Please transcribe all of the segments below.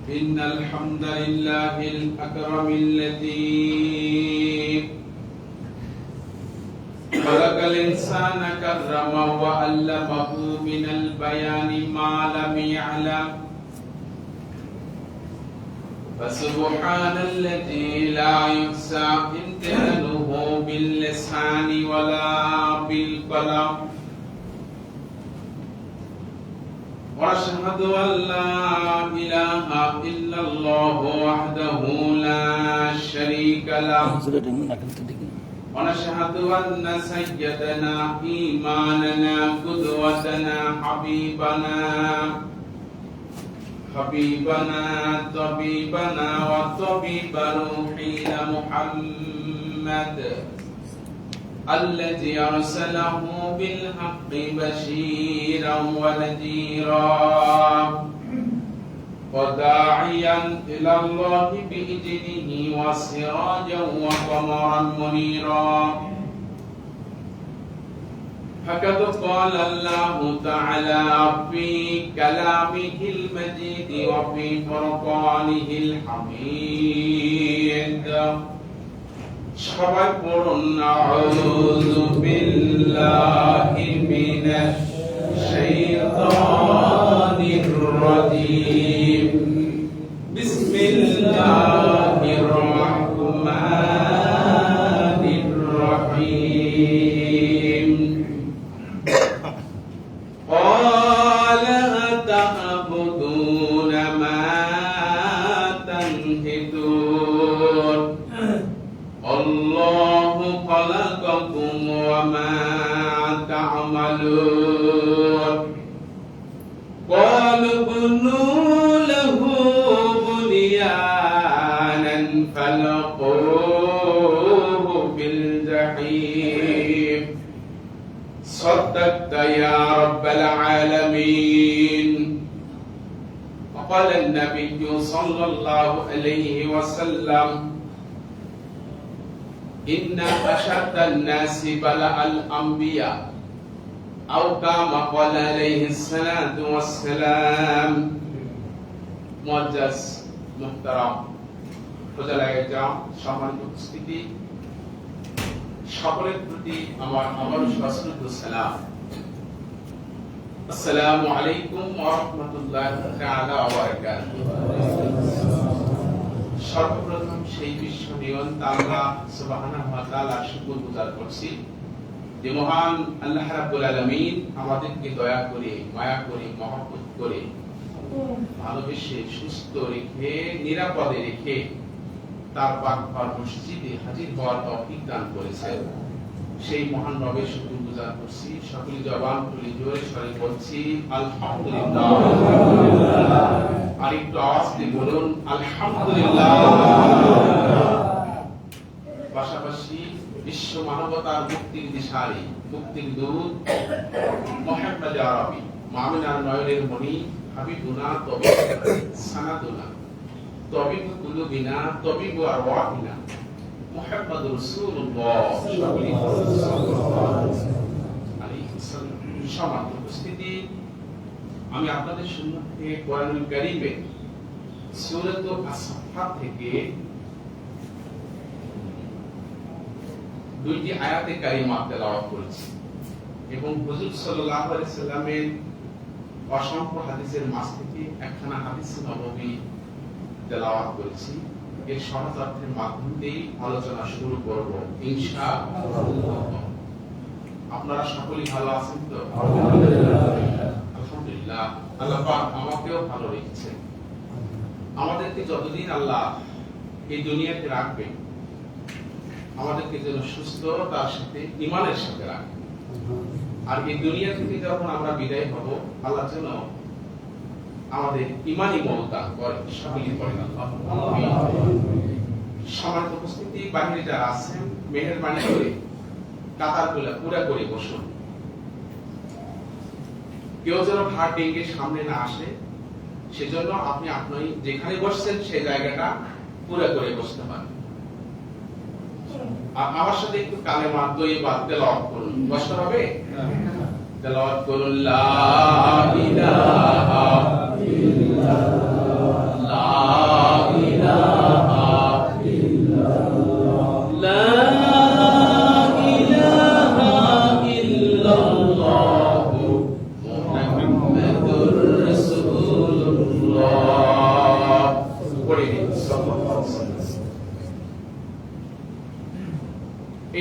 إن الحمد لله الأكرم الذي خلق الإنسان كرمه وعلمه من البيان ما لم يعلم فسبحان الذي لا يحصى امتنانه باللسان ولا بالقلم وأشهد أن لا إله إلا الله وحده لا شريك له ونشهد أن سيدنا إيماننا قدوتنا حبيبنا طبيبنا وطبيب روحنا محمد الذي أرسله بالحق بشيرا ونذيرا وداعيا إلى الله بإذنه وسراجا وقمرا منيرا فقد قال الله تعالى في كلامه المجيد وفي فرقانه الحميد সবাই পড়ুন আউযু বিল্লাহি মিনাশ শাইতানির রাজীম বিসমিল্লাহির রাহমানির রাহিম قال أتعبدون ما تنحتون الله خلقكم وما تعملون قالوا بنوا له بنيانا فالقوه في الجحيم صدقت يا رب العالمين وقال النبي صلى الله عليه وسلم إن أشد الناس بلاء الأنبياء أو كما قال عليه الصلاة والسلام معزز محترم ফজলায়ে জাম সম্মানিত উপস্থিতি সকলের প্রতি আমার সশ্রদ্ধ সালাম আসসালামু আলাইকুম ওয়া রাহমাতুল্লাহি তাআলা ওয়া বারাকাতুহু সর্বপ্রথম সেই বিশ্ব নিয়ন্তা আল্লাহ সুবহানাহু ওয়া তাআলার শুকরগুজার করছি যে মহান আল্লাহ রাব্বুল আলামিন আমাদেরকে দয়া করে মায়া করে মহব্বত করে ভালোবেসে সুস্থ রেখে নিরাপদে রেখে তার পাক মসজিদে হাজির হওয়ার তৌফিক দান করেছেন সেই মহান রবের শুকরগুজার করছি সকলে জবান খুলে জোরে সরে বলছি আলহামদুলিল্লাহ আরেকটু আওয়াজ দিয়ে বলুন আলহামদুলিল্লাহ পাশাপাশি বিশ্ব মানবতার মুক্তির দিশারি মুক্তির দূত মুহাম্মদ আরবি মুমিনার নয়নের মণি হাবিবুনা তবিব সানাদুনা তবিব কুলুবিনা তবিব আরওয়াহিনা মুহাম্মদুর রাসূলুল্লাহ সাল্লাল্লাহু আলাইহি ওয়াসাল্লাম সম্মানিত উপস্থিতি আমি আপনাদের সম্মুখে কোরআনুল কারীমের সূরাত আস-সাফফাত থেকে দুইটি আয়াতে কারিমা তেলাওয়াত করেছি এবং হুজুর সাল্লাল্লাহু আলাইহি সাল্লামের অসংখ্য হাদিসের মাঝ থেকে একখানা হাদিস নববী তেলাওয়াত করেছি এর সহজ অর্থের মাধ্যম দিয়ে আলোচনা শুরু করব ইনশাআল্লাহ আপনারা সকলেই ভালো আছেন তো আলহামদুলিল্লাহ আল্লাহ পাক আমাকেও ভালো রেখেছেন আমাদেরকে যতদিন আল্লাহ এই দুনিয়াতে রাখবেন আমাদেরকে যেন সুস্থতার সাথে ঈমানের সাথে রাখবেন আর এই দুনিয়া থেকে যখন আমরা বিদায় হব আল্লাহ যেন আমাদের ঈমানি মওত দান করেন সকলেই পড়েন আল্লাহ সম্মানিত উপস্থিতি বাহিরে যারা আছেন মেহেরবানি করে কাতারগুলো পুরা করে বসুন কেউ যেন ঘাট ডেঙ্গে সামনে না আসে সেজন্য আপনি যেখানে বসছেন সেই জায়গাটা পুরা করে বসতে পারেন আমার সাথে একটু কালেমা তৈয়বা তেলাওয়াত করুন কষ্ট হবে তেলাওয়াত করুন লা ইলাহা ইল্লাল্লাহ লা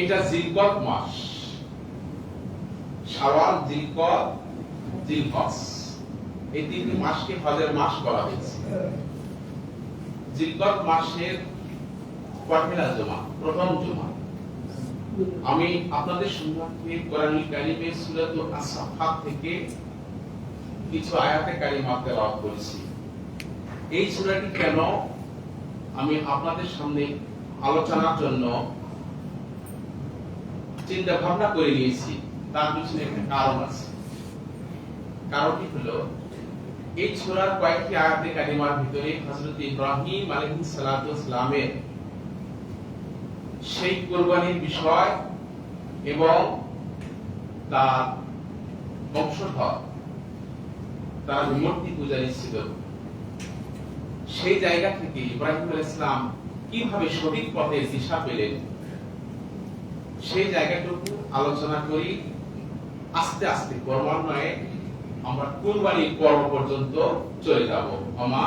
এটা জিলকদ মাস, শাওয়াল, জিলকদ, জিলহজ, এই তিনটি মাসকে হজের মাস বলা হয়েছে। জিলকদ মাসের পহেলা জুমা, প্রথম জুমা। আমি আপনাদের সম্মুখে কোরআনুল কারীমের সূরাতুল আস-সাফফাত থেকে কিছু আয়াতে কারিমা তেলাওয়াত করেছি। এই সূরাটি কেন আমি আপনাদের সামনে আলোচনার জন্য চিন্তা ভাবনা করে নিয়েছি, তার পিছনে একটা কারণ আছে। কারণটি হলো এই সূরার কয়েকটি আয়াতে কারিমার ভিতরে হযরত ইব্রাহিম আলাইহিস সালাতু ওয়াস সালামের সেই কুরবানির বিষয় এবং তার বংশধর তারা মূর্তি পূজারী ছিল, সেই জায়গা থেকে ইব্রাহিম আলাইহিস সালাম কিভাবে সঠিক পথের দিশা পেলেন সেই জায়গাটুকু আলোচনা করি। আস্তে আস্তে ক্রমান্বয়ে আমরা কুরবানির পর্ব পর্যন্ত চলে যাব। আমা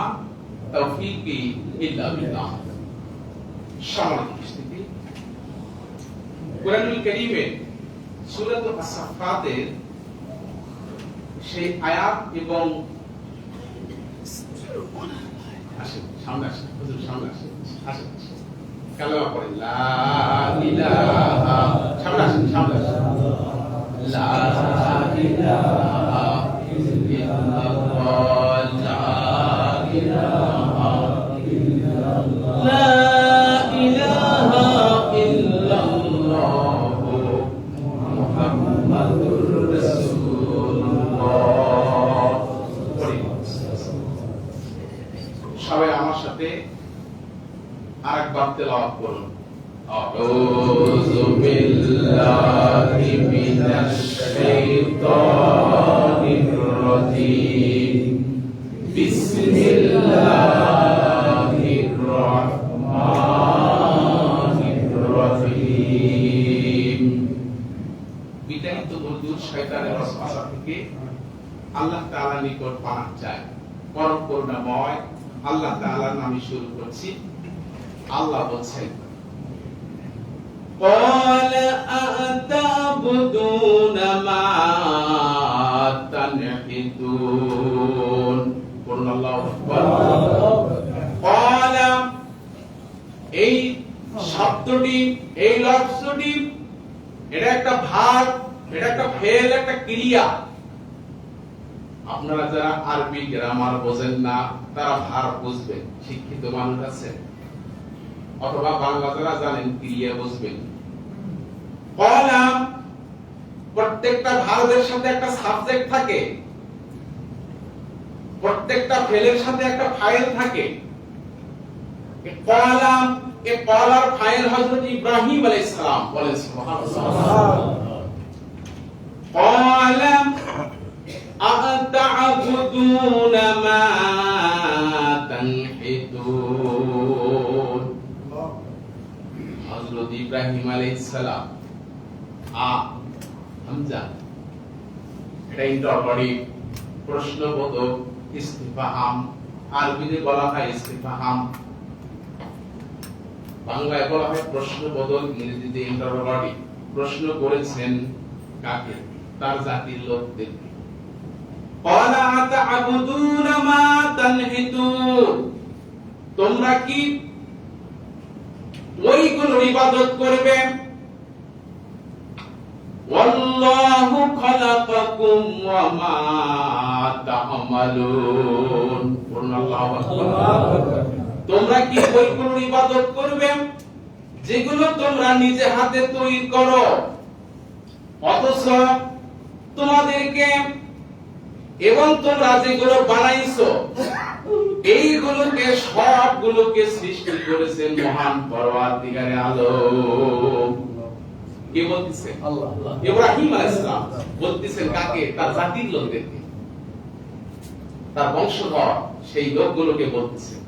তাওফীকি ইল্লা বিল্লাহ। সম্মানিত উপস্থিতি, কোরআনুল কারীমের সূরাতুল আস-সাফফাতের সেই আয়াত এবং আসেন সামনে আসেন, হুজুর সামনে আসেন, আসেন কালেমা পড়েন, লা ইলাহা, সামনে আসেন, সামনে আসেন, লা ইলাহা ইল্লাল্লাহ, লা ইলাহা ইল্লাল্লাহ, লা ইলাহা ইল্লাল্লাহ মুহাম্মাদুর রাসূলুল্লাহ। সবাই আমার সাথে আরেকবার তেলাওয়াত করুন। আউযু বিল্লাহি মিনাশ শাইতানির রাজীম। বিসমিল্লাহির রাহমানির রাহিম। বিতাড়িত বন্ধু শয়তানের ওয়াসওয়াসা থেকে আল্লাহ তাআলার নিকট পানাহ চাই। পরম করুণাময় আল্লাহ তাআলার নামে শুরু করছি। আল্লাহ বলছেন, قال أتعبدون ما تنحتون। قل الله أكبر। قال এই শব্দটি, এই লফজটি, এটা একটা ভাব, এটা একটা ফেল, একটা ক্রিয়া। আপনারা যারা আরবি গ্রামার বোঝেন না তারা ভার্ব বুঝবেন, শিক্ষিত মানুষ আছে, অথবা বাংলা যারা জানেন ক্রিয়া বুঝবেন। কলাম, প্রত্যেকটা ভার্বের সাথে একটা সাবজেক্ট থাকে, প্রত্যেকটা ফেলের সাথে একটা ফাইল থাকে। এই কলাম, এই কলার ফাইল হযরত ইব্রাহিম আলাইহিস সালাম। বলেন সুবহানাল্লাহ। কলাম আতা'বুদুনা মা তানহিতুন। হযরত ইব্রাহিম আলাইহিস সালাম, হামজা, এটা ইন্টারোগেটিভ, প্রশ্নবোধক, ইস্তিফহাম। আরবিতে বলা হয় ইস্তিফহাম, বাংলায় বলা হয় প্রশ্নবোধক, ইংরেজিতে ইন্টারোগেটিভ। প্রশ্ন করেছেন কাকে? তার জাতির লোকদেরকে। ক্বালা আতা'বুদুনা মা তানহিতুন। তোমরা কি ওইগুলোর ইবাদত করবে? ওয়াল্লাহু খালাকাকুম ওয়া মা তা'মালুন। আল্লাহু আকবার। তোমরা কি ওইগুলোর ইবাদত করবে যেগুলো তোমরা নিজে হাতে তৈরি করো, অথচ তোমাদেরকে এবং তোমরা যেগুলো বানাইছো এইগুলোকে সবগুলোকে সৃষ্টি করেছেন মহান পরওয়ারদিগারে আলম। কে বলতেছেন? আল্লাহ। ইব্রাহিম আলাইহিস সালাম বলতেছেন কাকে? তার জাতির লোকদেরকে, তার বংশধর সেই লোকগুলোকে বলতেছেন।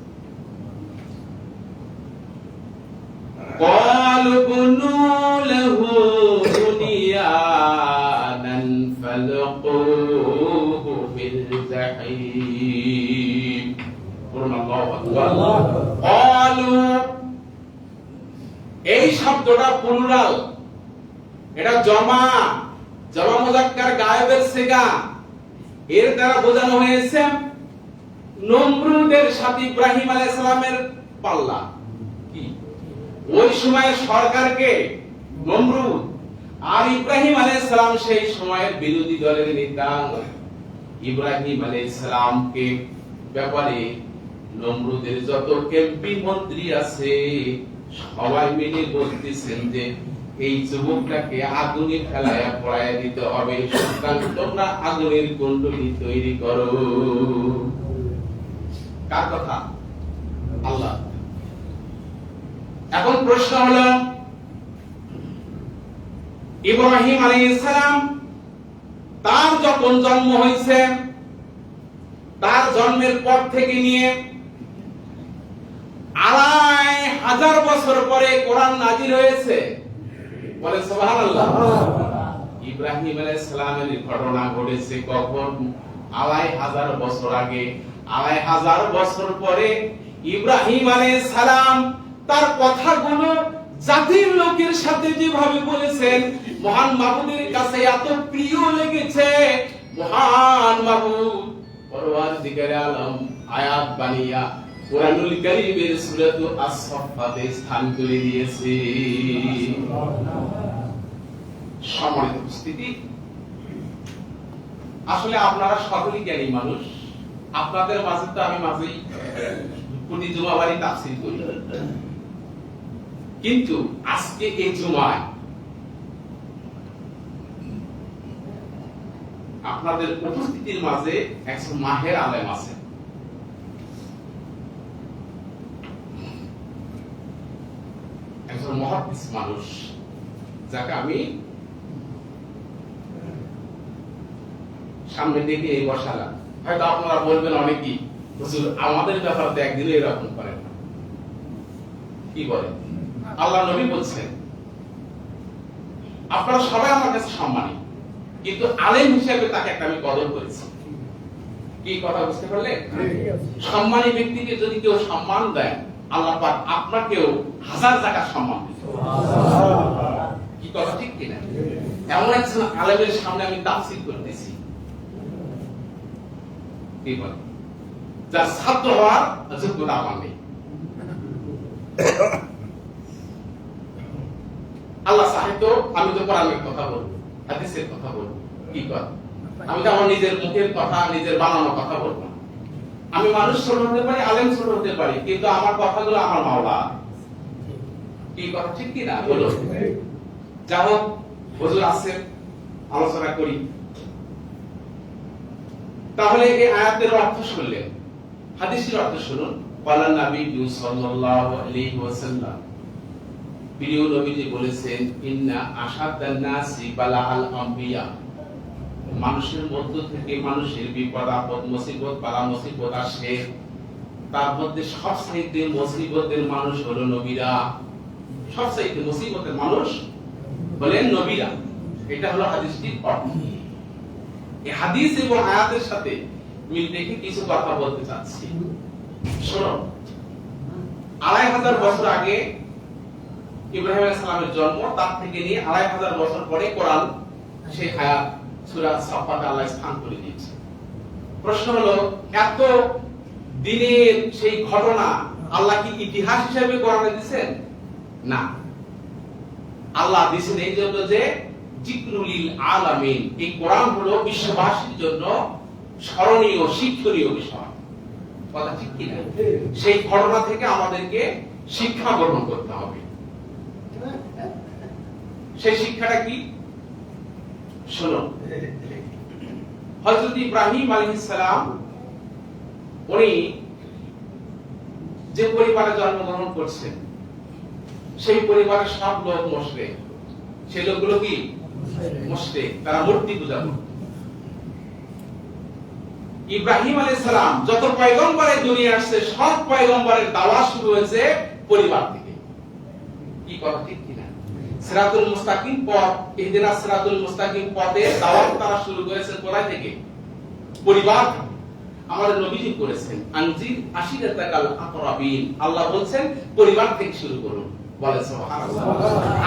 قالوا بنوا له بنيانا فالقوه في الجحيم। قولوا الله أكبر। قالوا, এই শব্দটা প্লুরাল, এটা জমা মুজাক্কার গায়েবের সিগা। এর দ্বারা বোঝানো হয়েছে নমরুদের সাথে ইব্রাহিম আলাইহিস সালামের পাল্লা কি। ওই সময় সরকারকে নমরুদ, আর ইব্রাহিম আলাইহিস সালাম সেই সময়ের বিরোধী দলের নেতা। ইব্রাহিম আলাইহিস সালামকে ব্যাপারে নমরুদের যত এমপি মন্ত্রী আছে সবাই মিলে বলতেছেন যে এই যুবকটাকে আগুনে ফেলায়া পড়ায় দিতে হবে, সুতরাং তোমরা আগুনের কুণ্ডলী তৈরি করো। কার কথা? আল্লাহ। এখন প্রশ্ন হলো, ইব্রাহিম আলাইহিস সালাম তার যখন জন্ম হয়েছে, তার জন্মের পর থেকে নিয়ে ২৫০০ বছর পরে কোরআন নাযিল হয়েছে। বলে সুবহানাল্লাহ। ইব্রাহিম আলাইহিস সালামের ঘটনা ঘটেছে কখন? ২৫০০ বছর আগে। ২৫০০ বছর পরে ইব্রাহিম আলাইহিস সালাম তার কথাগুলো জাতির লোকের সাথে যেভাবে বলেছেন, মহান মাবুদের কাছে এত প্রিয় লেগেছে। মহান মাবুদ পরওয়ারদিগারে আলম আয়াত বানিয়া কোরআনুল কারীমের সূরা আস-সাফফাতে স্থান করে দিয়েছে। সম্মানিত উপস্থিতি, আসলে আপনারা সকলেই জ্ঞানী মানুষ। আপনাদের মাঝে তো আমি মাঝেই প্রতি জুমাবারই তাফসীর করি, কিন্তু আজকে এই জুমায় আপনাদের উপস্থিতির মাঝে একজন মাহের আলেম আছে। একজন মুহাদ্দিস মানুষ, যাকে আমি সামনে দেখে এই বসালাম। হয়তো আপনারা বলবেন অনেকেই, হুজুর আমাদের ব্যাপারে একদিনও এরকম করেন না। কি বলেন? আল্লাহ নবী বলছেন আপনারা সবাই আমার কাছে সম্মানী, কিন্তু আলেম হিসেবে তাকে একটা আমি কদর করেছি। কি কথা বুঝতে পারলে? সম্মানী ব্যক্তিকে যদি কেউ সম্মান দেয়, আল্লাহ পাক আপনাকেও 1000 টাকা সম্মান দিবেন। কি কথা ঠিক কিনা? এমন একজন আলেমের সামনে আমি তাফসীর করতেছি, কি বলে, যার ছাত্র হওয়ার যোগ্যতা আমার নেই। আল্লাহ সাহিত্য, আমি তো কোরআনের কথা বলবো, হাদিসের কথা বলবো, কি কথা, আমি তো আমার নিজের মুখের কথা, নিজের বানানো কথা বলবো। আমি মানুষ ছোট হতে পারি, আলেম ছোট হতে পারি, কিন্তু আমার কথাগুলো আমার মাওলা। কি কথা ঠিক কি না? বলো। যা হোক, হুজুর আছে, আলোচনা করি। তাহলে এই আয়াতের অর্থ শুনলেন, হাদিসের অর্থ শুনুন। ক্বালা নবী সাল্লাল্লাহু আলাইহি ওয়াসাল্লাম, প্রিয় নবীজি বলেছেন, ইন্না আশাদ্দান নাসি বালাআল আম্বিয়া, মানুষের মধ্য থেকে মানুষের বিপদ আপদ মুসিবত বালা মুসিবত আসে, তার মধ্যে সবচেয়ে মুসিবতের মানুষ হলো নবীরা। সবচেয়ে মুসিবতের মানুষ হলেন নবীরা। এটা হলো হাদিসটির অর্থ। এই হাদিস এবং আয়াতের সাথে মিল রেখে কিছু কথা বলতে চাচ্ছি। শোনো, ২৫০০ বছর আগে ইব্রাহিম আলাইহিস সালামের জন্ম, তার থেকে নিয়ে ২৫০০ বছর পরে কোরআন সেই আয়াত সূরা সাফফাতে আল্লাহ স্থান করে দিয়েছে। প্রশ্ন হলো, এত দিনের সেই ঘটনা আল্লাহ কি ইতিহাস হিসেবে কোরআনে দিয়েছেন? না, আল্লাহ দিয়েছেন এই জন্য যে যিকরুল আলামিন, এই কোরআন হলো বিশ্ববাসীর জন্য স্মরণীয় শিক্ষণীয় বিষয়। কথা ঠিক কি না? সেই ঘটনা থেকে আমাদেরকে শিক্ষা গ্রহণ করতে হবে। সেই শিক্ষাটা কি? শোনো, হযরত ইব্রাহিম আলাইহিস সালাম উনি যে পরিবারে জন্মগ্রহণ করছেন, সেই পরিবারের সব লোক মুশরিক। সেই লোকগুলো কি? মুশরিক, তারা মূর্তি পূজা করত। ইব্রাহিম আলাইহিস সালাম যত পয়গম্বরের দুনিয়া আসছে, সব পয়গম্বরের দাওয়াত শুরু হয়েছে পরিবার থেকে। কি কথা ঠিক কি না? সিরাতুল মুস্তাকিম পথ, ইহদিনাস সিরাতুল মুস্তাকিম পথে দাওয়াত তারা শুরু করেছেন কোথা থেকে? পরিবার। আমাদের নবীজি করেছেন আনজির আশিরাতাকাল আকরাবিন, আল্লাহ বলেন পরিবার থেকে শুরু করুন। বলে সুবহানাল্লাহ।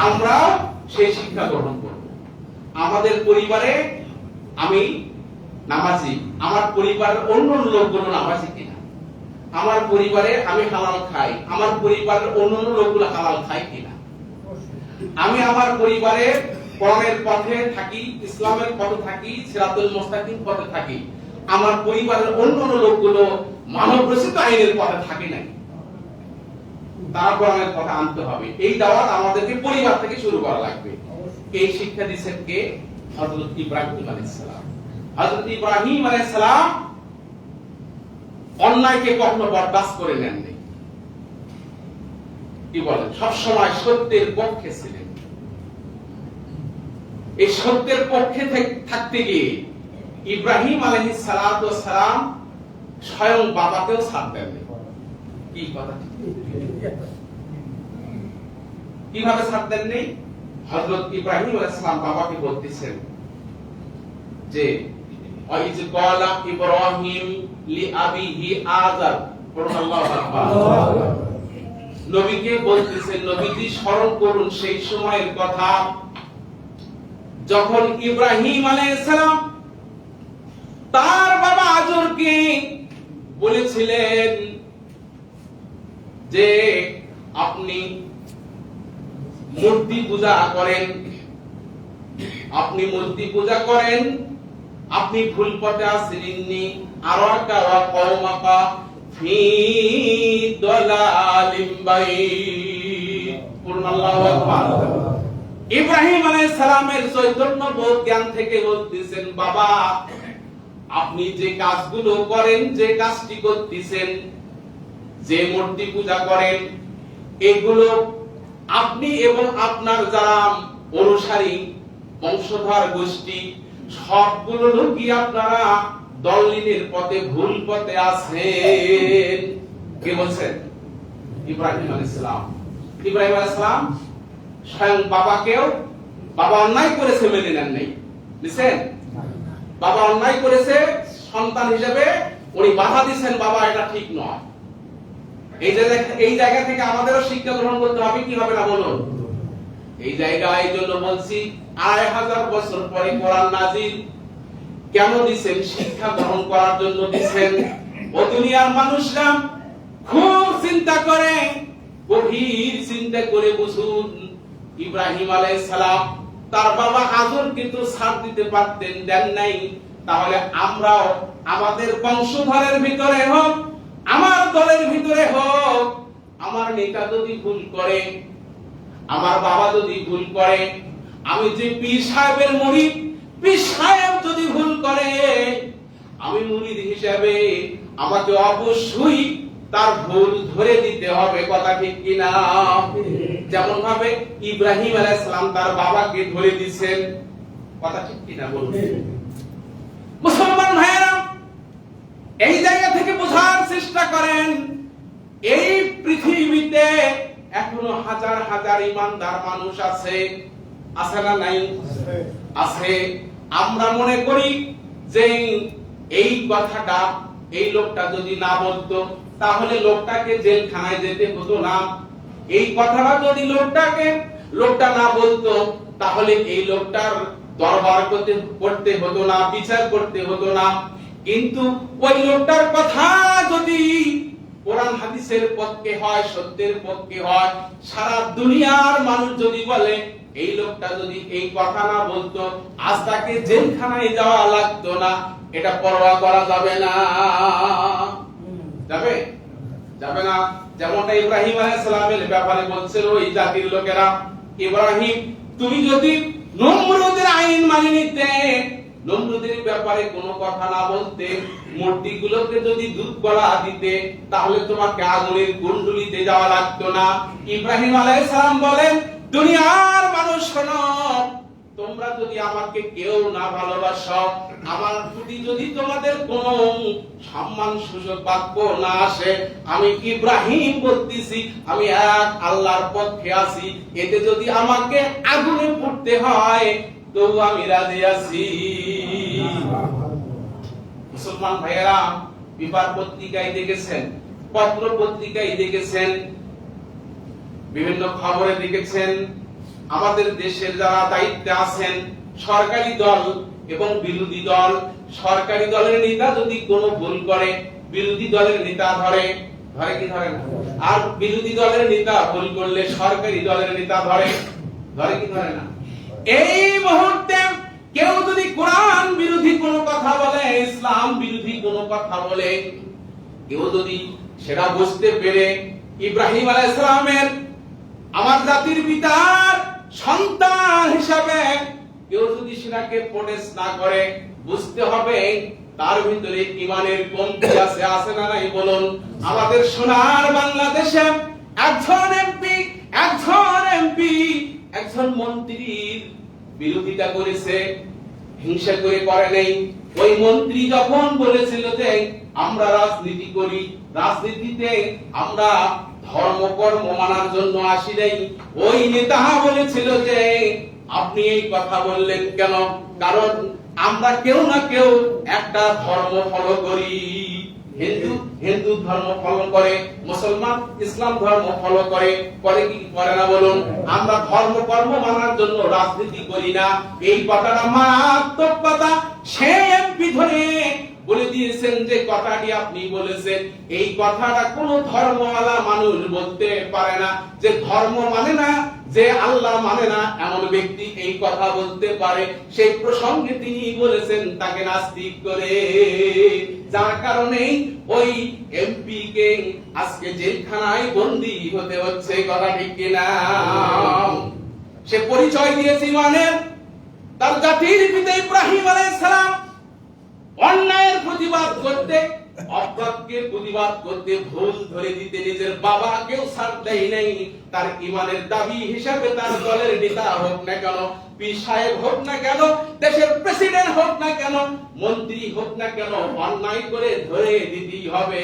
আমরা সেই শিক্ষা গ্রহণ করব। আমাদের পরিবারে আমি নামাজি, আমার পরিবারের অন্য লোকগুলো নামাজি কিনা, আমার পরিবারে আমি হালাল খাই, আমার পরিবারের অন্য লোকগুলো হালাল খায় কিনা, আমি আমার পরিবারে কোরআনের পথে থাকি, ইসলামের পথে থাকি, সিরাতুল মুস্তাকিম পথে থাকি, আমার পরিবারের অন্য লোকগুলো মানব রচিত আইনের পথে থাকে নাই, তারা কোরআনের কথা আনতে হবে। এই দাওয়াত আমাদেরকে পরিবার থেকে শুরু করা লাগবে। এই শিক্ষা দিয়েছেন কে? হযরত ইব্রাহিম আলাইহিস সালাম। হযরত ইব্রাহিম আলাইহিস সালাম অন্যায়কে কখনো বরদাস্ত করে নেননি। কি বলেন? সব সময় সত্যের পক্ষে ছিলেন। এই সত্যের পক্ষে থাকতে গিয়ে ইব্রাহিম আলাইহিস সালাতু ওয়াস সালাম স্বয়ং বাবাকেও ছাড় দেননি। কি কথা? কিভাবে ছাড় দেননি? হযরত ইব্রাহিম আলাইহিস সালাম বাবাকে বলতেছেন যে ওয়াইজ ক্বালা ইব্রাহিম লিআবিহি আযার, আল্লাহু আকবার। নবীকে বলতেছেন, নবীজি স্মরণ করুন সেই সময়ের কথা যখন ইব্রাহিম আলাইহিস সালাম তার বাবা আজরকে বলেছিলেন যে আপনি মূর্তি পূজা করেন, আপনি মূর্তি পূজা করেন, আপনি ভুল পথে আছেননি, আরাকা ওয়া কওমাকা ফি দালালিম বাইয়িন। আল্লাহু আকবার। ইব্রাহিম আলাইহিস সালামের চৈতন্য বোধ জ্ঞান থেকে বলতেছেন, বাবা আপনি যে কাজগুলো করেন, যে কাজটি করতেছেন, যে মূর্তি পূজা করেন, এগুলো আপনি এবং আপনার যারা অনুসারী বংশধর গোষ্ঠী সবগুলো লোকই আপনারা দলিলের পথে, ভুল পথে আছেন। কে বলছেন? ইব্রাহিম আলাইহিস সালাম। ইব্রাহিম আলাইহিস সালাম স্বয়ং বাবাকেও, বাবা অন্যায় করেছে মেনে নেন নাই, বুঝছেন? বাবা অন্যায় করেছে, সন্তান হিসেবে উনি বাধা দিচ্ছেন, বাবা এটা ঠিক নয়। এই জায়গা থেকে আমাদেরও শিক্ষা গ্রহণ করতে হবে, কি হবে না বলুন? এই জায়গায় এই জন্য বলছি ২৫০০ বছর পরে কোরআন নাজিল কেন দিবেন? শিক্ষা গ্রহণ করার জন্য দিবেন। ও দুনিয়ার মানুষরা খুব চিন্তা করে, গভীর চিন্তা করে বুঝুন, ইব্রাহিম আলাইহিস সালাম তার বাবা আজর কিন্তু ছাড় দিতে পারতেন, দেন নাই। তাহলে আমরাও আমাদের বংশধরের ভিতরে হোক, আমার দলের ভিতরে হোক, আমার নেতা যদি ভুল করে, আমার বাবা যদি ভুল করে, আমি যে পীর সাহেবের মুরিদ, পীর সাহেব যদি ভুল করে, আমি মুরিদ হিসেবে আমাকে অবশ্যই তার ভুল ধরে দিতে হবে। কথা ঠিক কিনা? যেমন ভাবে ইব্রাহিম আলাইহিস সালাম তার বাবাকে ধরে দিয়েছেন। কথা ঠিক কিনা বলুন? মুসলমান ভাইরা এই জায়গা থেকে বোঝার চেষ্টা করেন, এই পৃথিবীতে এখনো হাজার হাজার ইমানদার মানুষ আছে, আছে না নাই? আছে। আমরা মনে করি যে এই কথাটা এই লোকটা যদি না বলতো তাহলে লোকটাকে জেলখানায় যেতে হতো না, এই কথাটা যদি লোকটা না বলতো তাহলে এই লোকটার দরবার করতে হতো না, বিচার করতে হতো না। কিন্তু ওই লোকটার কথা যদি কোরআন হাদিসের পক্ষে হয়, সত্যের পক্ষে হয়, সারা দুনিয়ার মানুষ যদি বলে এই লোকটা যদি এই কথা না বলতো আজ তাকে জেলখানায় যাওয়া লাগতো না, এটা পরোয়া করা যাবে না। যাবে? যাবে না। যেমনটা ইব্রাহিম আলাইহিস সালামের ব্যাপারে বলছিল ওই জাতির লোকেরা, ইব্রাহিম তুমি যদি নমরুদের আইন মানি নিতে, নমরুদের ব্যাপারে কোনো কথা না বলতে, মূর্তিগুলোকে যদি দুধ কলা দিতে, তাহলে তোমাকে আগুনের কুণ্ডুলিতে যাওয়া লাগতো না। ইব্রাহিম আলাইহিস সালাম বলেন, দুনিয়ার মানুষ শোনো, তোমরা যদি আমাকে কেউ না ভালোবাসো, আমার প্রতি যদি তোমাদের কোনো সম্মান সুযোগ বাক্য না আসে, আমি ইব্রাহিম বলতেছি আমি এক আল্লাহর পক্ষে আছি, এতে যদি আমাকে আগুনে পুড়তে হয় তবু আমি রাজি আছি। মুসলমান ভাইয়েরা, পেপার পত্রিকায় দেখেছেন, পত্র পত্রিকায় দেখেছেন, বিভিন্ন খবরে দেখেছেন, আমাদের দেশের যারা দায়িত্বে আছেন সরকারি দল এবং বিরোধী দল, সরকারি দলের নেতা যদি কোনো ভুল করে বিরোধী দলের নেতা ধরে কি ধরে না? আর বিরোধী দলের নেতা ভুল করলে সরকারি দলের নেতা ধরে কি ধরে না? এই মুহূর্তে কেউ যদি কোরআন বিরোধী কোনো কথা বলে, ইসলাম বিরোধী কোনো কথা বলে, কেউ যদি সেটা বুঝতে পেরে ইব্রাহিম আলাইহিস সালামের আমার জাতির পিতার সন্তান হিসাবে কেউ যদি সেটাকে প্রোটেস্ট না করে, বুঝতে হবে তার ভিতরে ঈমানের কমতি আছে না নাই বলুন? আমাদের সোনার বাংলাদেশে একজন এমপি একজন মন্ত্রীর বিরোধিতা করেছে, হিংসা করে নাই। ওই মন্ত্রী যখন বলেছিল যে আমরা রাজনীতি করি, রাজনীতিতে আমরা ধর্মকর্ম মানার জন্য আসি নাই, ওই নেতা বলেছিল যে আপনি এই কথা বললেন কেন? কারণ আমরা কেউ না কেউ একটা ধর্ম ফলো করি। হিন্দু ধর্ম ফলো করে, মুসলমান ইসলাম ধর্ম ফলো করে কি করে না বলুন? আমরা ধর্ম কর্ম মানার জন্য রাজনীতি করি না। এই কথাটা মারাত্মক কথা। সে এমপি ধরে বলে দিয়েছেন যে কথাটি আপনি বলেছেন, এই কথাটা কোন ধর্মওয়ালা মানুষ বলতে পারে না। যে ধর্ম মানে না, যে আল্লাহ মানে না, এমন ব্যক্তি এই কথা বলতে পারে। সেই প্রসঙ্গে তিনি বলেছেন তাকে নাস্তিক করে, যার কারণে ওই এমপি কে আজকে জেলখানায় বন্দী হতে হচ্ছে। কথা ঠিক কিনা? সে পরিচয় দিয়েছে ঈমানের। তার জাতির পিতা ইব্রাহিম আলাইহিস সালাম অন্যায়ের প্রতিবাদ করতে, অপরাধকে প্রতিবাদ করতে, ভুল ধরে দিতে নিজের বাবাকেও ছাড় দেয় নাই। তার ঈমানের দাবি হিসাবে তার দলের নেতা হোক না কেন, পীর সাহেব হোক না কেন, দেশের প্রেসিডেন্ট হোক না কেন, মন্ত্রী হোক না কেন, অন্যায় করে ধরে দিতেই হবে।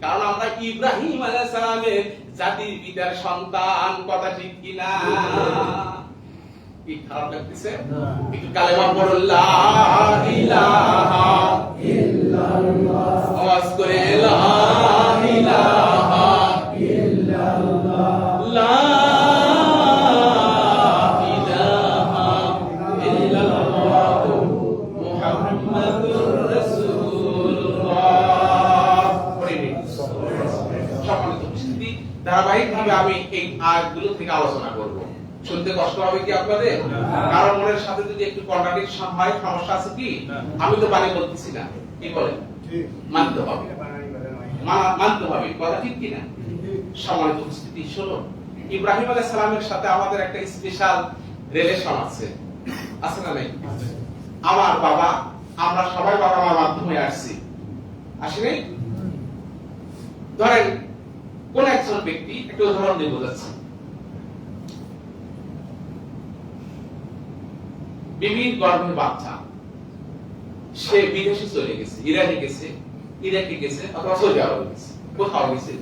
কারণ আমরা ইব্রাহিম আলাইহিস সালামের জাতির পিতার সন্তান। কথা ঠিক কিনা? কি খারাপ লাগতেছে? একটু কালেমা পড়ুন, লা ইলাহা ইল্লাল্লাহ। আওয়াজ করে লা ইলাহা ইল্লাল্লাহ, লা ইলাহা ইল্লাল্লাহ মুহাম্মাদুর রাসূলুল্লাহ। সম্মানিত উপস্থিতি, ধারাবাহিকভাবে আমি এই আয়াতগুলো থেকে আলোচনা করব। শুনতে কষ্ট হবে কি আপনাদের? কারণ মনের সাথে যদি একটু কন্ট্রাডিকশন হয়, সমস্যা আছে কি? আমি তো বাণী বলতেছি না, কি বলেন? মানতে হবে, মানতে হবে। কথা ঠিক কিনা? সম্মানিত উপস্থিতি, শুনুন, ইব্রাহিম আলাইহিস সালামের সাথে আমাদের একটা স্পেশাল রিলেশন আছে না নাই? আমার বাবা, আমরা সবাই বাবা মার মাধ্যমে আসছি, আসি নাই? ধরেন কোন একজন ব্যক্তি, একটা উদাহরণ দিয়ে বোঝাচ্ছি, বিবির গর্ভে বাচ্চা, সে বিদেশে চলে গেছে, ইরানে গেছে, ইরাকে গেছে, অথবা সৌদি আরবে গেছে, কোথাও গেছে,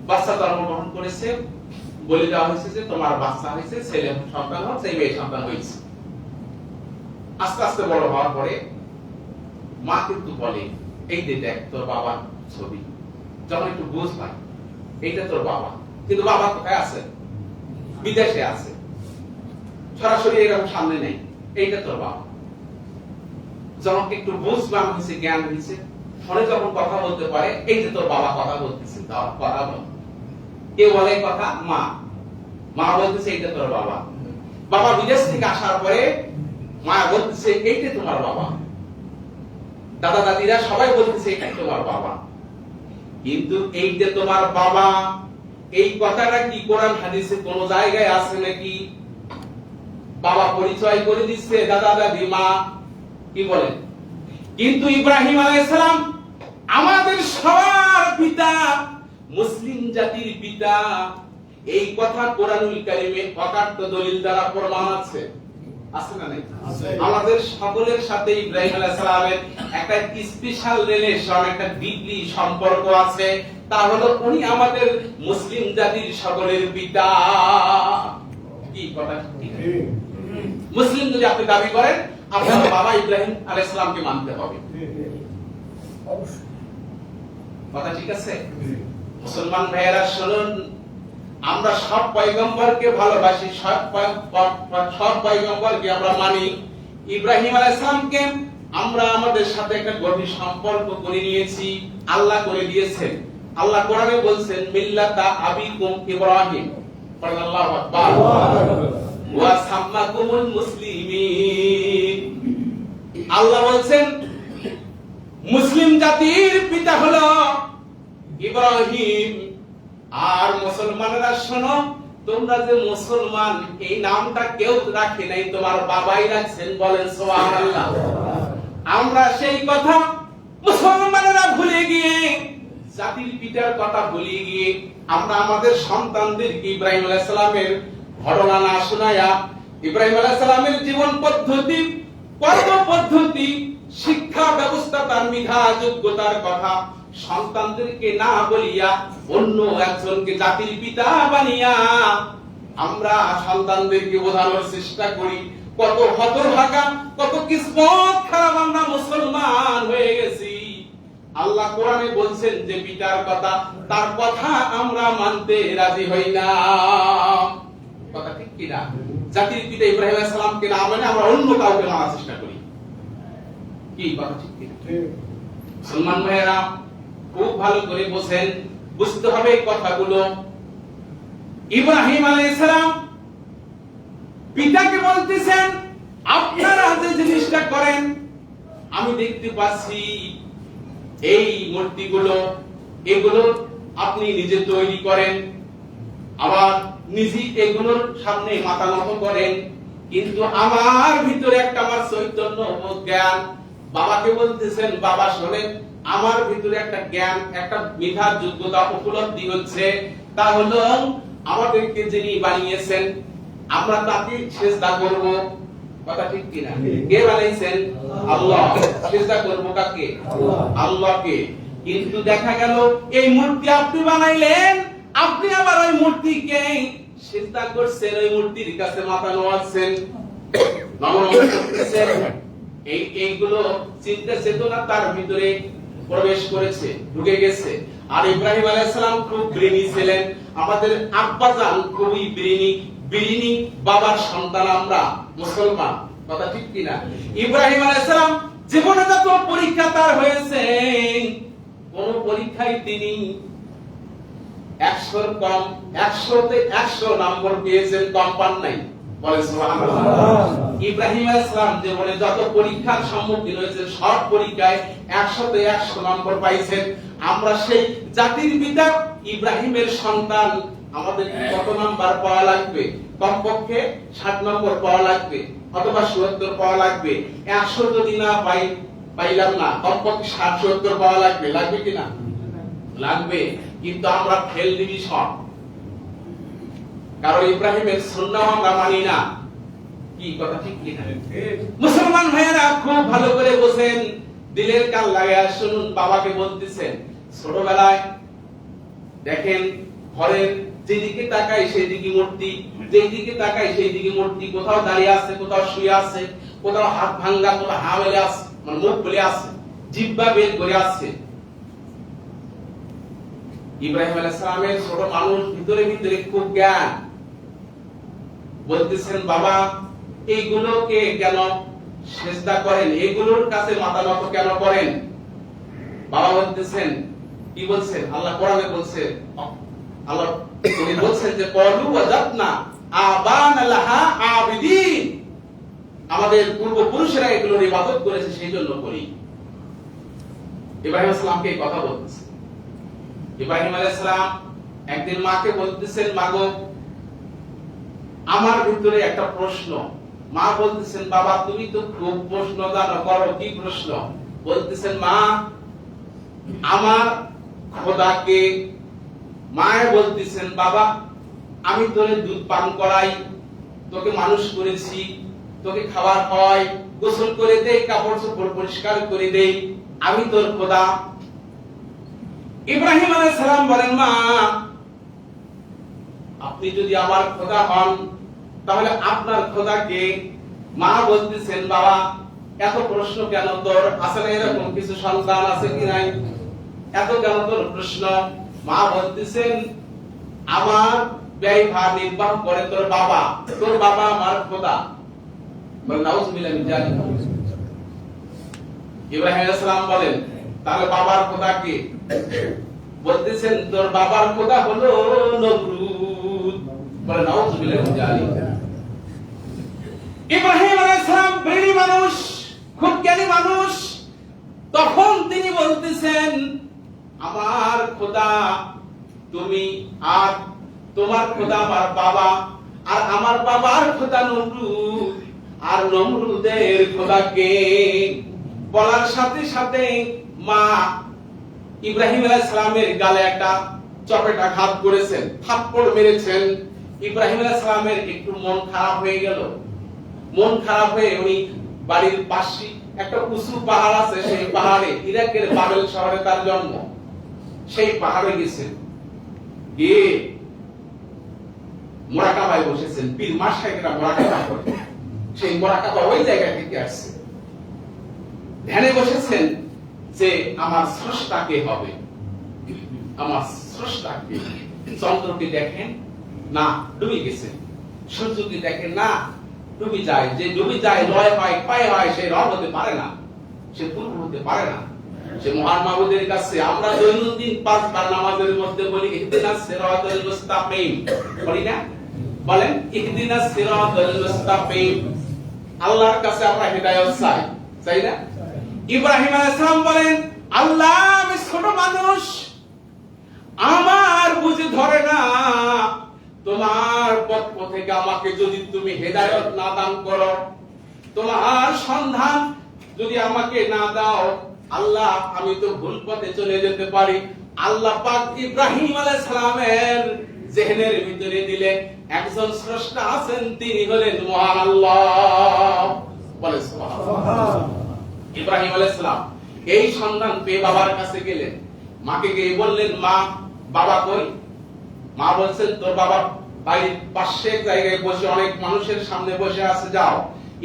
বাচ্চা জন্মগ্রহণ করেছে, বলে দেওয়া হয়েছে যে তোমার বাচ্চা হয়েছে, ছেলে সন্তান হচ্ছে, মেয়ে সন্তান হয়েছে। আস্তে আস্তে বড় হওয়ার পরে মা কিন্তু বলে, এই যে দেখ তোর বাবার ছবি। যখন একটু বুঝ পায় এইটা তোর বাবা, কিন্তু বাবা কোথায় আছে? বিদেশে আছে, সরাসরি এরকম সামনে নেই, এইটা তোর বাবা। যখন একটু বুঝলাম হয়েছে, জ্ঞান হয়েছে, ফোনে যখন কথা বলতে পারে, এই যে তোর বাবা কথা বলতেছে, কথা বল। কে বলে কথা? মা। মা বলতেছে এইটা তোর বাবা। বাবা বিদেশ থেকে আসার পরে মা বলতেছে এইটা তোমার বাবা। দাদা দাদিরা সবাই বলতেছে এইটাই তোমার বাবা। কিন্তু এইটা তোমার বাবা, এই কথাটা কি কোরআন হাদিসে কোন জায়গায় আছে নাকি? বাবা পরিচয় করে দিচ্ছে, দাদা দাদি মা, কি বলেন? কিন্তু ইব্রাহিম আলাইহিস সালাম আমাদের সবার পিতা, মুসলিম জাতির পিতা, এই কথা কোরআনুল কারীমে অকাট্য দলিল দ্বারা প্রমাণ আছে না নাই? আমাদের সকলের সাথে ইব্রাহিম আলাইহিস সালামের একটা স্পেশাল রিলেশন, একটা ডিপলি সম্পর্ক আছে। তা হলো উনি আমাদের মুসলিম জাতির সকলের পিতা। কি কথা? মুসলিম যদি আপনি দাবি করেন, আপনার বাবা ইব্রাহিম আলাইহিস সালামকে মানতে হবে। কথা ঠিক আছে? মুসলমান ভাইয়েরা শুনুন, আমরা সব পয়গম্বরকে ভালোবাসি, সব পয়গম্বরকে আমরা মানি। ইব্রাহিম আলাইহিস সালামকে আমরা আমাদের সাথে একটা গভীর সম্পর্ক করে নিয়েছি, আল্লাহ করে দিয়েছেন। আল্লাহ কোরআনে বলছেন মিল্লাতা আবিকুম ইব্রাহিম, আল্লাহু আকবার, ওয়া সাম্মাকুমুল মুসলিমিন। আল্লাহ বলছেন মুসলিম জাতির পিতা হলো ইব্রাহিম। আর মুসলমানেরা শোনো, তোমরা যে মুসলমান এই নামটা কেউ রাখে নাই, তোমার বাবাই রাখছেন, বলেন সুবহানাল্লাহ। আমরা সেই কথা মুসলমানেরা ভুলে গিয়ে, জাতির পিতার কথা ভুলে গিয়ে আমরা আমাদের সন্তানদেরকে ইব্রাহিম আলাইহিস সালামের ঘটনা না শোনায়া, ইব্রাহিম আলাইহিস সালামের জীবন পদ্ধতি, কর্ম পদ্ধতি, শিক্ষা ব্যবস্থা, তার মেধা যোগ্যতার কথা সন্তানদেরকে না বলিয়া অন্য একজনকে জাতির পিতা বানিয়া আমরা সন্তানদেরকে বোঝানোর চেষ্টা করি। কত হতভাগা, কত কিসমত খারাপ আমরা মুসলমান হয়ে গেছি। আল্লাহ কোরআনে বলছেন যে পিতার কথা, তার কথা আমরা মানতে রাজি হই না। কথা ঠিক কি না? জাতির পিতা ইব্রাহিম আলাইহিস সালামকে না মানে আমরা অন্য কাউকে মানার চেষ্টা করি। কি কথা ঠিক কি? মুসলমান ভাইয়েরা খুব ভালো করে বোঝেন, বুঝতে হবে এই কথাগুলো। ইব্রাহিম আলাইহিস সালাম পিতাকে বলতেছেন, আপনারা যে জিনিসটা করেন আমি দেখতে পাচ্ছি, এই মূর্তিগুলো, এগুলো আপনি নিজে তৈরি করেন, আবার নিজে এগুলোর সামনে মাথা নত করেন, কিন্তু আমার ভিতরে একটা, আমার চৈতন্য জ্ঞান, বাবাকে বলতেছেন বাবা শোনেন, আমার ভিতরে একটা জ্ঞান, একটা মেধার যোগ্যতা উপলব্ধি হচ্ছে, তা হলো আমাদেরকে যিনি বানিয়েছেন আমরা তাকে সিজদা করব। কথা ঠিক কি না? কে বানাইছেন? আল্লাহ। সিজদা করব কাকে? আল্লাহকে। কিন্তু দেখা গেল এই মূর্তি আপনি বানাইলেন, আপনি আবার ওই মূর্তিকে সিজদা করছেন, ওই মূর্তির কাছে মাথা নোয়াচ্ছেন, নমস্কার করতেছেন। এইগুলো চিন্তা চেতনা তার ভিতরে প্রবেশ করেছে, ঢুকে গেছে। আর ইব্রাহিম আলাইহিস সালাম খুব ব্রেনি ছিলেন, আমাদের আব্বাজান খুবই ব্রেনি বাবার সন্তান আমরা মুসলমান। কথা ঠিক কি না? ইব্রাহিম আলাইহিস সালাম জীবনে যত পরীক্ষা তার হয়েছে, কোন পরীক্ষায় তিনি 100 কম, 100তে 100 নম্বর পেয়েছেন, কম পান নাই। বলেন সুবহানাল্লাহ। ইব্রাহিম আলাইহিস সালাম জীবনে যত পরীক্ষার সম্মুখীন হয়েছে, সব পরীক্ষায় 100তে 100 নম্বর পাইছেন। আমরা সেই জাতির পিতা ইব্রাহিমের সন্তান, আমাদের কত নাম্বার পাওয়া লাগবে? কমপক্ষে 60 নম্বর পাওয়া লাগবে, অথবা 70 পাওয়া লাগবে। 100 যদি না পাইলাম না, কমপক্ষে 60-70 পাওয়া লাগবে। লাগবে কিনা? লাগবে। কিন্তু আমরা ফেল ডিভিশন, কারণ ইব্রাহিমের সুন্নাহ আমরা মানি না। কি কথা ঠিক কি না? মুসলমান ভাইয়েরা খুব ভালো করে বোঝেন, দিলের কান লাগায়া শুনুন। বাবাকে বলতেছেন ছোটবেলায় দেখেন ঘরের যেদিকে তাকাই সেদিকে মূর্তি, যেদিকে তাকাই সেইদিকে মূর্তি, কোথাও দাঁড়িয়ে আছে, কোথাও শুয়ে আছে, কোথাও হাত ভাঙ্গা, কোথাও হা মেলে আছে, মানে মুখ খুলে আছে, জিহ্বা বের করে আছে। ইব্রাহিম আলাইহিস সালামের ছোট মানুষ, ভিতরে ভিতরে খুব জ্ঞান। বলতেছেন বাবা এইগুলোকে কেন সিজদা করেন, এগুলোর কাছে মাথা নত কেন করেন? বাবা বলতেছেন, কি বলছেন? আল্লাহ কোরআনে বলছে, আল্লাহ তিনি বলছেন যে ক্বালু ওয়াজাদনা আবানা লাহা আবিদিন, আমাদের পূর্বপুরুষেরা এগুলোর ইবাদত করেছে, সেই জন্য করি। ইব্রাহিম আলাইহিস সালামকে এই কথা বলতেছে। ইব্রাহিম আলাইহিস সালাম একদিন মাকে বলতেছেন, মাগো আমার ভিতরে একটা প্রশ্ন। মা বলতেছেন বাবা তুমি তো খুব প্রশ্ন জানো, করো। কি প্রশ্ন? বলতেছেন মা আমার খোদাকে। মায়ে বলতেছেন বাবা আমি তোরে দুধ পান করাই, তোকে মানুষ করেছি, তোকে খাবার খাওয়াই, গোসল করে দেই, কাপড় চোপড় পরিষ্কার করে দেই, আমি তোর খোদা। ইব্রাহিম আলাইহিস সালাম বলেন মা আপনি যদি আমার খোদা হন তাহলে আপনার খোদাকে। মা বলতেছেন বাবা এত প্রশ্ন কেন তোর? আছে না এরকম কিছু সন্তান আছে কি নাই? এত কেন তোর প্রশ্ন? মা বলতেছেন আমার ব্যয়ভার নির্বাহ করে তোর বাবা আমার খোদা। বলেন নাউজুবিল্লাহ মিন যালিক। ইব্রাহিম আলাইহিস সালাম বলেন তাহলে বাবার খোদা কে? বলতেছেন তোর বাবার খোদা হলো নমরুদ। বলেন নাউজুবিল্লাহ মিন যালিক। ইব্রাহিম আলাইহিস সালাম ব্রেনি মানুষ, খুব জ্ঞানী মানুষ। তখন তিনি বলতেছেন আমার খোদা তুমি, আর তোমার খোদা আমার বাবা, আর আমার বাবার খোদা নমরুদ, আর নমরুদের খোদা কে? বলার সাথে সাথে মা ইব্রাহিম আলাইহিস সালামের গালে একটা চপেটাঘাত করেছেন, থাপ্পড় মেরেছেন। ইব্রাহিম আলাইহিস সালামের একটু মন খারাপ হয়ে গেল। মন খারাপ হয়ে উনি বাড়ির পাশে একটা উঁচু পাহাড় আছে, সেই পাহাড়ে, ইরাকের বাবেল শহরে তার জন্ম, সেই পাহাড়ে গেছেন, গিয়ে মোরাকাবায় বসেছেন। পীর মাশায়েখরা মোরাকাবা করে, সেই মোরাকাবা ওই জায়গা থেকে আসছে। ধ্যানে বসেছেন যে আমার স্রষ্টা কে হবে, আমার স্রষ্টা কে? চন্দ্রকে দেখেন না, ডুবে গেছে। সূর্যকে দেখেন না, ডুবে যায়। যে ডুবে যায়, লয় হয়, ক্ষয় হয়, সে রব হতে পারে না, সে পূর্ণ হতে পারে না। সে মহান মাবুদের কাছে আমরা দৈনন্দিন 5 বার নামাজের মধ্যে বলি ইহদিনাস সিরাতাল মুস্তাকিম, বলি না? বলেন ইহদিনাস সিরাতাল মুস্তাকিম। আল্লাহর কাছে আমরা হেদায়েত চাই, চাই না? ইব্রাহিম আলাইহিস সালাম বলেন আল্লাহ আমি ছোট মানুষ, আমার বুঝে ধরে না, তোমার পক্ষ থেকে আমাকে যদি তুমি হেদায়েত না দান করো, তোমার সন্ধান যদি আমাকে না দাও, আল্লাহ আমি তো ভুল পথে চলে যেতে পারি। আল্লাহ পাক ইব্রাহিম আলাইহিস সালামের জেহেনের ভিতরে দিলে একজন স্রষ্টা আছেন, তিনি হলেন মহান আল্লাহ। বলে সুবহানাল্লাহ। ইব্রাহিম আলাইহিস সালাম এই সন্ধান পেয়ে বাবার কাছে গেলেন, মাকে গিয়ে বললেন মা বাবা কই? মা বলছেন তোর বাবা বাড়ির পাশে জায়গায় বসে, অনেক মানুষের সামনে বসে আছে, যাও।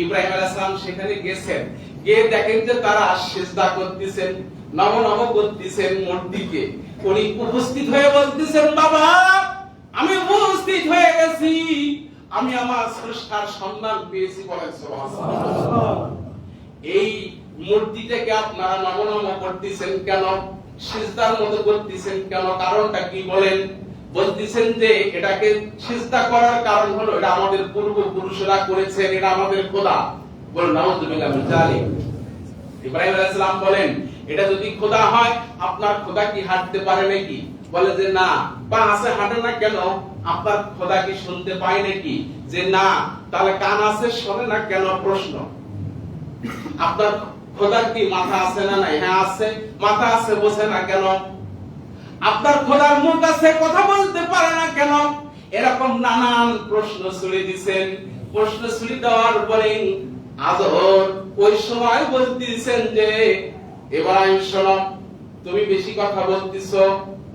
ইব্রাহিম আলাইহিস সালাম সেখানে গেছেন, গিয়ে দেখেন যে তারা সিজদা করতেছেন, নম করতেছেন মূর্তিকে। উনি উপস্থিত হয়ে বলতেছেন বাবা আমি উপস্থিত হয়ে গেছি, আমি আমার স্রষ্টার সন্ধান পেয়েছি। বলেন সুবহানাল্লাহ। এই মূর্তিটাকে আপনারা নম করতেছেন কেন? সিজদার মতো করতেছেন কেন? কারণটা কি বলেন? বলতেছেন যে এটাকে সিজদা করার কারণ হলো এটা আমাদের পূর্বপুরুষরা করেছেন, এটা আমাদের খোদা। বলেন নাউযুবিল্লাহ মিন যালিক। ইব্রাহিম আলাইহিস সালাম বলেন এটা যদি খোদা হয় আপনার খোদা কি হাঁটতে পারে নাকি? বলে যে না। পা আছে, হাঁটে না কেন? আপনার খোদা কি শুনতে পায় নাকি? যে না। তাহলে কান আছে, শোনে না কেন? প্রশ্ন। আপনার খোদার কি মাথা আছে না নাই? হ্যাঁ আছে, মাথা আছে, বোঝে না কেন? আপনার খোদার মুখ আছে, কথা বলতে পারে না কেন? এরকম নানান প্রশ্ন ছুড়ে দিবেন। প্রশ্ন ছুড়ে দেওয়ার পরে আজর ওই সময় বলতেছেন যে ইব্রাহিম শোনো, তুমি বেশি কথা বলতেছো,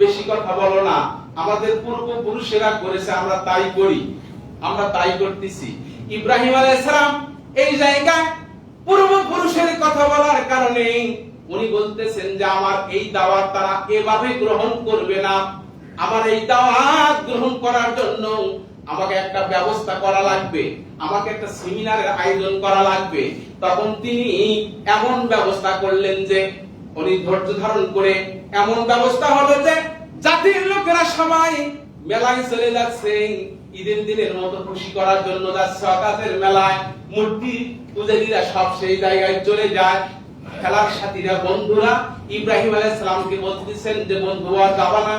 বেশি কথা বলো না। আমাদের পূর্বপুরুষেরা করেছে, আমরা তাই করি, আমরা তাই করতেছি। ইব্রাহিম আলাইহিস সালাম এই জায়গায় পূর্বপুরুষের কথা বলার কারণে উনি বলতেছেন যে আমার এই দাওয়াত তারা এভাবে গ্রহণ করবে না। আমার এই দাওয়াত গ্রহণ করার জন্য আমাকে একটা ব্যবস্থা করা লাগবে, আমাকে একটা সেমিনারের আয়োজন করা লাগবে। তখন তিনি এমন ব্যবস্থা করলেন যে উনি ধৈর্য ধারণ করে এমন ব্যবস্থা হলো যে জাতির লোকেরা সবাই মেলায় চলে যাচ্ছে, ঈদের দিনের মতো খুশি করার জন্য যাচ্ছে আকাশের মেলায়। মূর্তি পূজারীরা সব সেই জায়গায় চলে যায়। খেলার সাথীরা, বন্ধুরা ইব্রাহিম আলাইহিস সালামকে বলতেছেন যে বন্ধু আর যাবা না?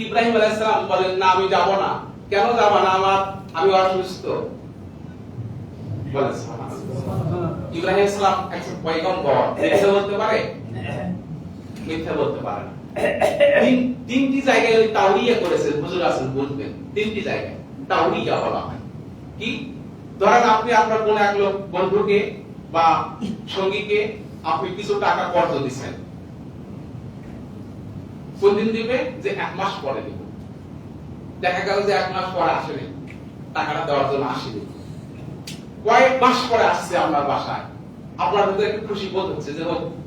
ইব্রাহিম আলাইহিস সালাম বলেন না আমি যাব না। কেন যাব না? আমি অসুস্থ। বলে সুবহানাল্লাহ। ইব্রাহিম আলাইহিস সালাম একজন পয়গম্বর, মিথ্যা বলতে পারে? মিথ্যা বলতে পারে না। তিনটি জায়গায় ওই তাওরিয়া করেছেন, হুজুর আছেন বলবেন। তিনটি জায়গায় তাওরিয়া বলা হয়। কি? ধরেন আপনি আপনার কোন এক লোক বন্ধুকে বা সঙ্গীকে আপনি কিছু টাকা কর্জ দিচ্ছেন, কোনদিন দিবে? যে 1 মাস পরে দিব। দেখা গেল যে 1 মাস পরে আসেনি, টাকাটা দেওয়ার জন্য আসেনি, কয়েক মাস পরে আসছে আপনার বাসায়। আপনার ভিতরে একটু খুশি বোধ হচ্ছে যে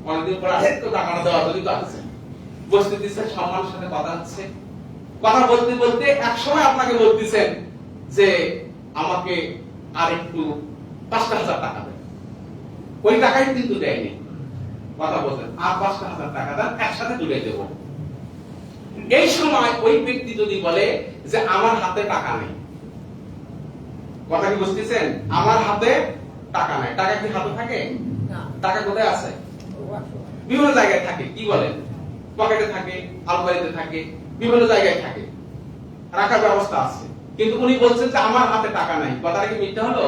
অনেকদিন পরে আসছে তো টাকাটা দেওয়ার জন্য তো আসছে। বসতে দিচ্ছে, সম্মানের সাথে কথা হচ্ছে, কথা বলতে বলতে এক সময় আপনাকে বলতেছেন যে আমাকে আর একটু ৫,০০০ টাকা দেন, ওই টাকাই কিন্তু দেয়নি, কথা বলতেন আর ৫,০০০ টাকা দেন, একসাথে তুলে দেব। এই সময় ওই ব্যক্তি যদি বলে যে আমার হাতে টাকা নেই, কথা কি বুঝতেছেন? আমার হাতে টাকা নাই। টাকা কি হাতে থাকে? টাকা কোথায় আছে? বিভিন্ন জায়গায় থাকে। কি বলেন? পকেটে থাকে, আলমারিতে থাকে, বিভিন্ন জায়গায় থাকে, রাখার ব্যবস্থা আছে। কিন্তু উনি বলছেন যে আমার হাতে টাকা নাই। কথাটা কি মিথ্যা হলো?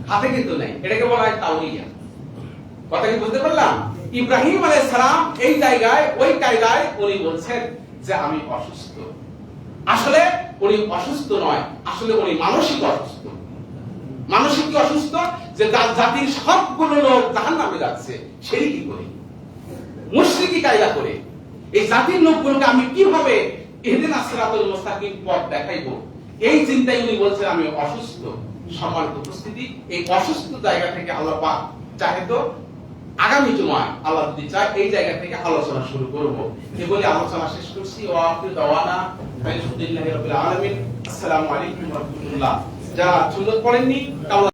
হাতে কিন্তু নাই। এটাকে বলা হয় তাওহিয়া। কথা কি বুঝতে পারলাম? ইব্রাহিম আলাইহিস সালাম এই জায়গায়, ওই কায়দায় উনি বলছেন যে আমি অসুস্থ। আসলে উনি অসুস্থ নয়, আসলে উনি মানসিক অসুস্থ। মানসিক কি অসুস্থ? যে জাতির সবগুলো লোক জাহান্নামে যাচ্ছে, শিরকি করে, মুশরিকি কায়দা করে, এই জাতির লোকগুলোকে আমি কিভাবে ইহদিনাস সিরাতাল মুস্তাকিম পথ দেখাইবো, এই চিন্তায় উনি বলছেন আমি অসুস্থ। সম্মানিত উপস্থিতি, এই অসুস্থ জায়গা থেকে আল্লাহ পাক চাহে তো আগামী জুমায় আল্লাহ যদি চায় এই জায়গা থেকে আলোচনা শুরু করব। এই বলে আলোচনা শেষ করছি। ওয়া আখিরু দাওয়ানা আলহামদুলিল্লাহি রাব্বিল আলামিন। আসসালামু আলাইকুম ওয়া রাহমাতুল্লাহ। যারা সুন্নাত পড়েননি